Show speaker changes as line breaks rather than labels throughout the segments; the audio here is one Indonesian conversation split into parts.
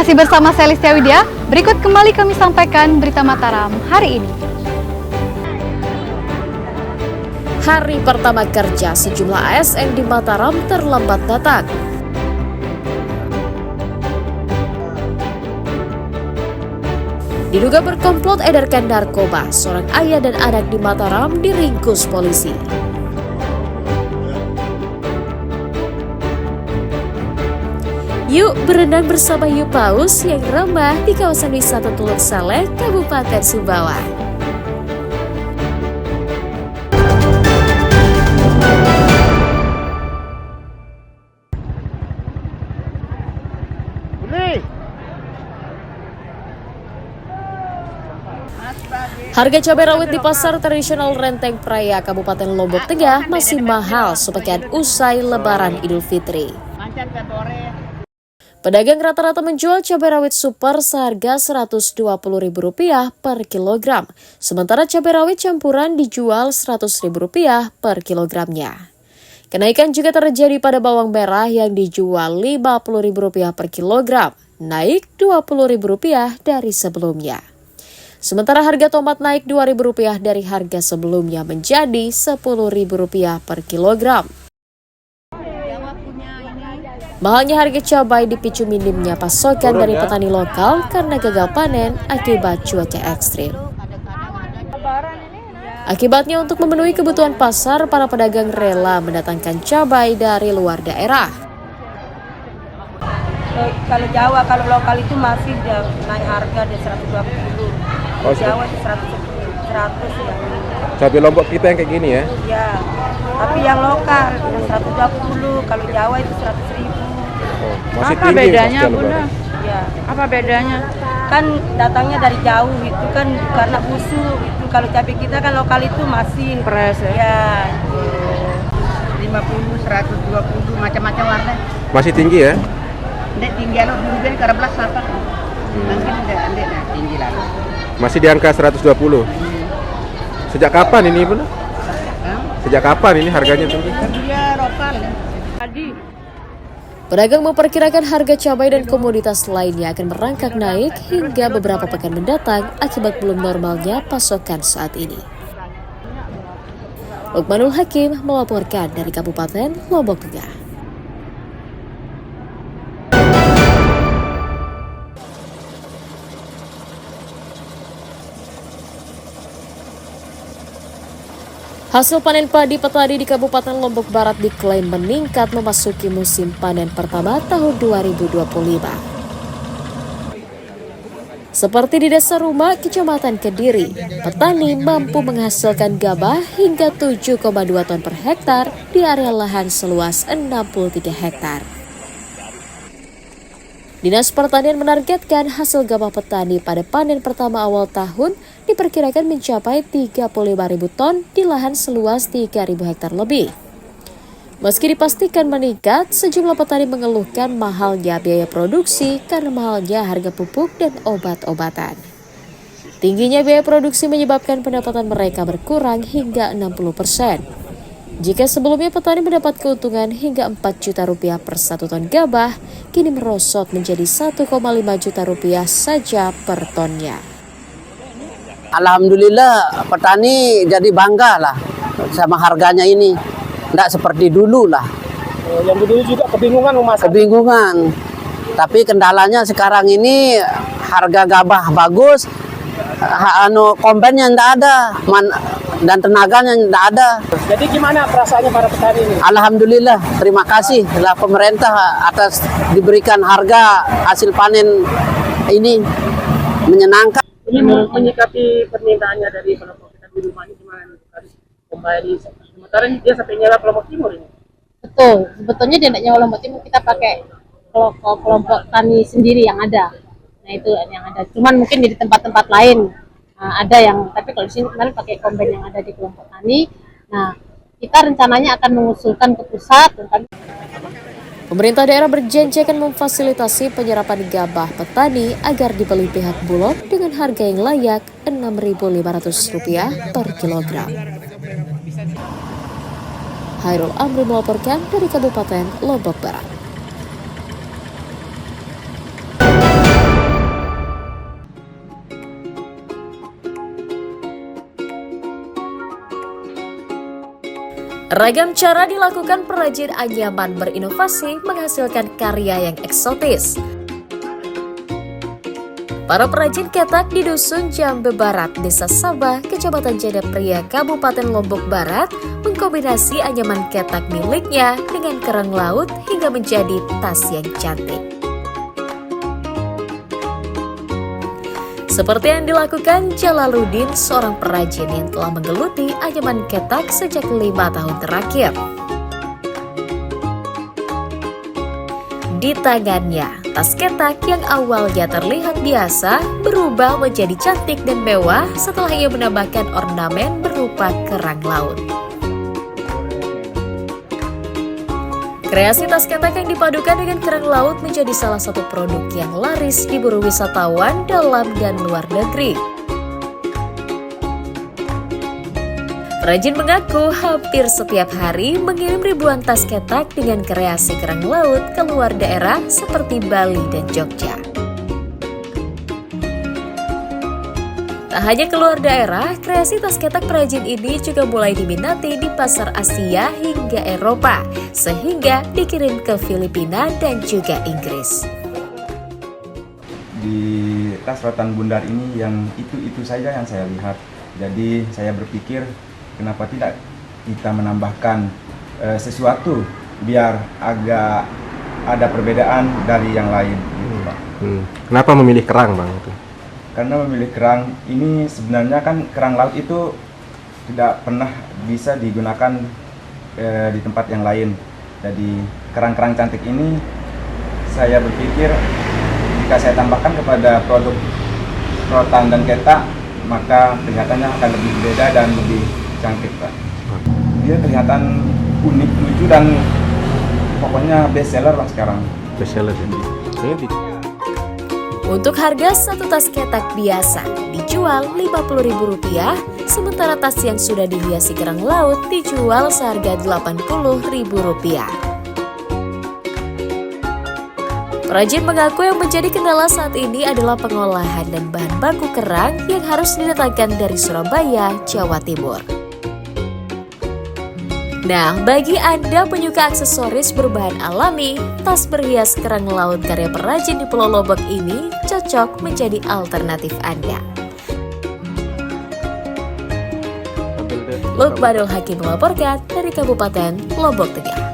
Masih bersama saya Listia Widya, berikut kembali kami sampaikan berita Mataram hari ini.
Hari pertama kerja sejumlah ASN di Mataram terlambat datang. Diduga berkomplot edarkan narkoba, seorang ayah dan anak di Mataram diringkus polisi. Yuk berenang bersama hiu paus yang ramah di kawasan wisata Tuluk Saleh, Kabupaten Sumbawa. Harga cabai rawit di pasar tradisional Renteng Praya, Kabupaten Lombok Tengah masih mahal sepekan usai Lebaran Idul Fitri. Pedagang rata-rata menjual cabai rawit super seharga Rp120.000 per kilogram, sementara cabai rawit campuran dijual Rp100.000 per kilogramnya. Kenaikan juga terjadi pada bawang merah yang dijual Rp50.000 per kilogram, naik Rp20.000 dari sebelumnya. Sementara harga tomat naik Rp2.000 dari harga sebelumnya menjadi Rp10.000 per kilogram. Mahalnya harga cabai dipicu minimnya pasokan dari petani lokal karena gagal panen akibat cuaca ekstrim. Akibatnya untuk memenuhi kebutuhan pasar, para pedagang rela mendatangkan cabai dari luar daerah.
Kalau Jawa, kalau lokal itu masih naik harga di 120. Jawa di 100 ya.
Cabai Lombok kita yang kayak gini ya?
Ya, tapi yang lokal yang 120, kalau Jawa itu 100.000.
Masih
apa
tinggi
bedanya Bunda?
Ya.
Apa bedanya?
Kan datangnya dari jauh itu kan karena busuk itu. Kalau cabai kita kan lokal itu masih
Fresh ya?
Ya.
50, 120, macam-macam warna.
Masih tinggi ya?
Ndek tinggi lo dulu kan karena belas apa? Mungkin ndek tinggi lah.
Masih di angka 120. Sejak kapan ini, Bunda? Sejak kapan ini harganya tinggi?
Dia lokal.
Tadi
Pedagang memperkirakan harga cabai dan komoditas lainnya akan merangkak naik hingga beberapa pekan mendatang akibat belum normalnya pasokan saat ini. Lukmanul Hakim melaporkan dari Kabupaten Lombok Tengah. Hasil panen padi petani di Kabupaten Lombok Barat diklaim meningkat memasuki musim panen pertama tahun 2025. Seperti di Desa Rumah, Kecamatan Kediri, petani mampu menghasilkan gabah hingga 7,2 ton per hektar di area lahan seluas 63 hektar. Dinas Pertanian menargetkan hasil gabah petani pada panen pertama awal tahun diperkirakan mencapai 35.000 ton di lahan seluas 3.000 hektar lebih. Meski dipastikan meningkat, sejumlah petani mengeluhkan mahalnya biaya produksi karena mahalnya harga pupuk dan obat-obatan. Tingginya biaya produksi menyebabkan pendapatan mereka berkurang hingga 60%. Jika sebelumnya petani mendapat keuntungan hingga Rp4 juta per 1 ton gabah, kini merosot menjadi Rp1,5 juta saja per tonnya.
Alhamdulillah petani jadi bangga lah sama harganya ini. Tidak seperti dulu lah.
Yang dulu juga kebingungan memasak.
Kebingungan. Tapi kendalanya sekarang ini harga gabah bagus, kombainnya tidak ada, dan tenaganya tidak ada.
Jadi gimana perasaannya para petani ini?
Alhamdulillah, terima kasih lah pemerintah atas diberikan harga hasil panen ini menyenangkan.
Ini menyikapi permintaannya dari kelompok kita di rumah ini gimana? Harus kembali. Sementara dia sampai nyewa kelompok timur ini.
Betul, sebetulnya dia tidak nyewa kelompok timur, kita pakai kelompok tani sendiri yang ada. Nah itu yang ada. Cuman mungkin di tempat-tempat lain ada yang, tapi kalau di sini kemarin pakai kombain yang ada di kelompok tani. Nah kita rencananya akan mengusulkan ke pusat.
Pemerintah daerah berjanji akan memfasilitasi penyerapan gabah petani agar dibeli pihak Bulog dengan harga yang layak Rp6.500 per kilogram. Hairul Amri melaporkan dari Kabupaten Lombok Barat. Ragam cara dilakukan perajin anyaman berinovasi menghasilkan karya yang eksotis. Para perajin ketak di Dusun Jambe Barat, Desa Sabah, Kecamatan Jadapria, Kabupaten Lombok Barat, mengkombinasi anyaman ketak miliknya dengan kerang laut hingga menjadi tas yang cantik. Seperti yang dilakukan Jalaluddin, seorang perajin yang telah menggeluti anyaman ketak sejak 5 tahun terakhir. Di tangannya, tas ketak yang awalnya terlihat biasa berubah menjadi cantik dan mewah setelah ia menambahkan ornamen berupa kerang laut. Kreasi tas ketak yang dipadukan dengan kerang laut menjadi salah satu produk yang laris diburu wisatawan dalam dan luar negeri. Perajin mengaku hampir setiap hari mengirim ribuan tas ketak dengan kreasi kerang laut ke luar daerah seperti Bali dan Jogja. Tak hanya keluar daerah, kreasi tas ketak perajin ini juga mulai diminati di pasar Asia hingga Eropa, sehingga dikirim ke Filipina dan juga Inggris.
Di tas rotan bundar ini yang itu saja yang saya lihat. Jadi saya berpikir kenapa tidak kita menambahkan sesuatu biar agak ada perbedaan dari yang lain, gitu, Pak.
Kenapa memilih kerang, Bang? Itu?
Karena memilih kerang ini sebenarnya kan kerang laut itu tidak pernah bisa digunakan di tempat yang lain. Jadi kerang-kerang cantik ini saya berpikir jika saya tambahkan kepada produk rotan dan ketak, maka kelihatannya akan lebih berbeda dan lebih cantik, Pak. Dia kelihatan unik, lucu, dan pokoknya best seller, Pak, sekarang.
Best seller ini.
Untuk harga satu tas ketak biasa dijual Rp50.000, sementara tas yang sudah dihiasi kerang laut dijual seharga Rp80.000. Perajin mengaku yang menjadi kendala saat ini adalah pengolahan dan bahan baku kerang yang harus didatangkan dari Surabaya, Jawa Timur. Nah, bagi Anda penyuka aksesoris berbahan alami, tas berhias kerang laut karya perajin di Pulau Lombok ini cocok menjadi alternatif Anda. Lukmanul Hakim melaporkan dari Kabupaten Lombok Tengah.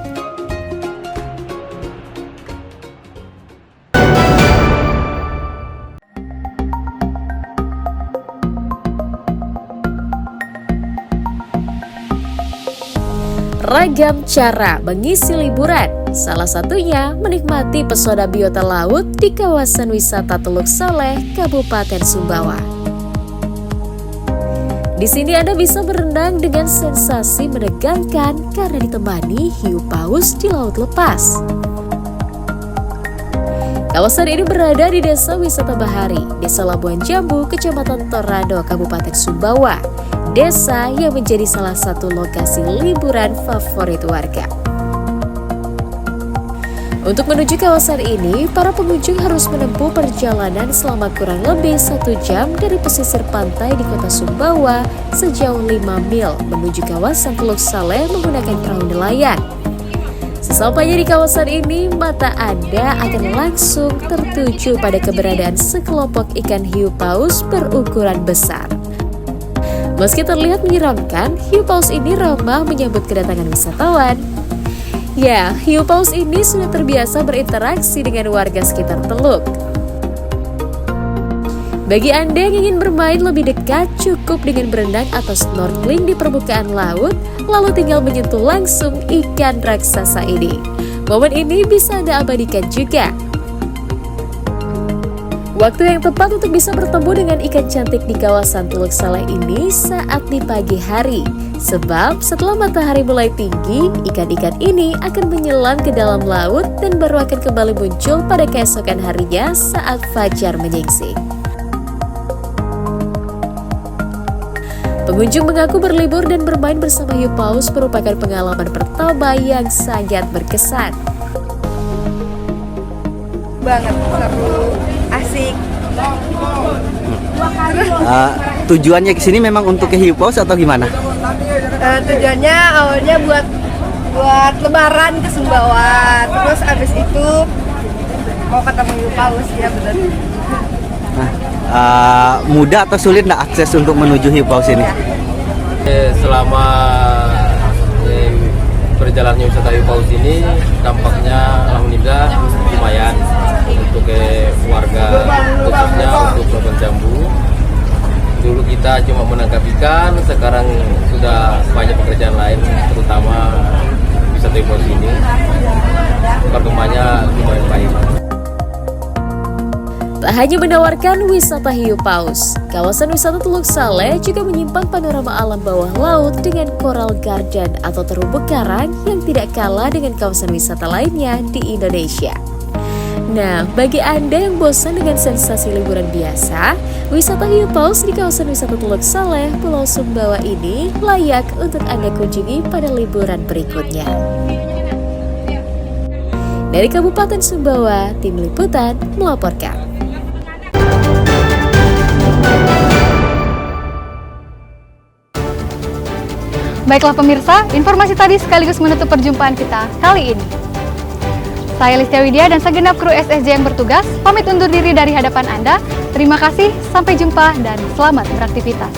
Ragam cara mengisi liburan, salah satunya menikmati pesona biota laut di kawasan wisata Teluk Saleh, Kabupaten Sumbawa. Di sini Anda bisa berenang dengan sensasi menegangkan karena ditemani hiu paus di laut lepas. Kawasan ini berada di Desa Wisata Bahari, Desa Labuan Jambu, Kecamatan Torado, Kabupaten Sumbawa. Desa yang menjadi salah satu lokasi liburan favorit warga. Untuk menuju kawasan ini, para pengunjung harus menempuh perjalanan selama kurang lebih 1 jam dari pesisir pantai di kota Sumbawa sejauh 5 mil menuju kawasan Teluk Saleh menggunakan perahu nelayan. Sesampainya di kawasan ini, mata Anda akan langsung tertuju pada keberadaan sekelompok ikan hiu paus berukuran besar. Meski terlihat menyeramkan, hiu paus ini ramah menyambut kedatangan wisatawan. Ya, hiu paus ini sudah terbiasa berinteraksi dengan warga sekitar teluk. Bagi Anda yang ingin bermain lebih dekat, cukup dengan berenang atau snorkeling di permukaan laut, lalu tinggal menyentuh langsung ikan raksasa ini. Momen ini bisa Anda abadikan juga. Waktu yang tepat untuk bisa bertemu dengan ikan cantik di kawasan Teluk Saleh ini saat di pagi hari. Sebab setelah matahari mulai tinggi, ikan-ikan ini akan menyelam ke dalam laut dan baru akan kembali muncul pada keesokan harinya saat fajar menyingsing. Pengunjung mengaku berlibur dan bermain bersama hiu paus merupakan pengalaman pertama yang sangat berkesan.
Banget, seru, asik.
Tujuannya ke sini memang untuk ke hiu paus atau gimana?
Tujuannya awalnya buat lebaran ke Sumbawa, terus abis itu mau ketemu Hiu Paus, ya benar.
Mudah atau sulit nggak akses untuk menuju Hiu Paus ini?
Selama berjalannya wisata Hiu Paus ini tampaknya alhamdulillah lumayan untuk warga, khususnya untuk korban jambu. Dulu kita cuma menangkap ikan, sekarang sudah banyak pekerjaan lain, terutama wisata Hiu Paus ini. Perkembangannya lumayan baik.
Tak hanya menawarkan wisata hiu paus, kawasan wisata Teluk Saleh juga menyimpan panorama alam bawah laut dengan coral garden atau terumbu karang yang tidak kalah dengan kawasan wisata lainnya di Indonesia. Nah, bagi Anda yang bosan dengan sensasi liburan biasa, wisata hiu paus di kawasan wisata Teluk Saleh, Pulau Sumbawa ini layak untuk Anda kunjungi pada liburan berikutnya. Dari Kabupaten Sumbawa, Tim Liputan melaporkan.
Baiklah pemirsa, informasi tadi sekaligus menutup perjumpaan kita kali ini. Saya Listia Widya dan segenap kru SSJ yang bertugas pamit undur diri dari hadapan Anda. Terima kasih, sampai jumpa dan selamat beraktivitas.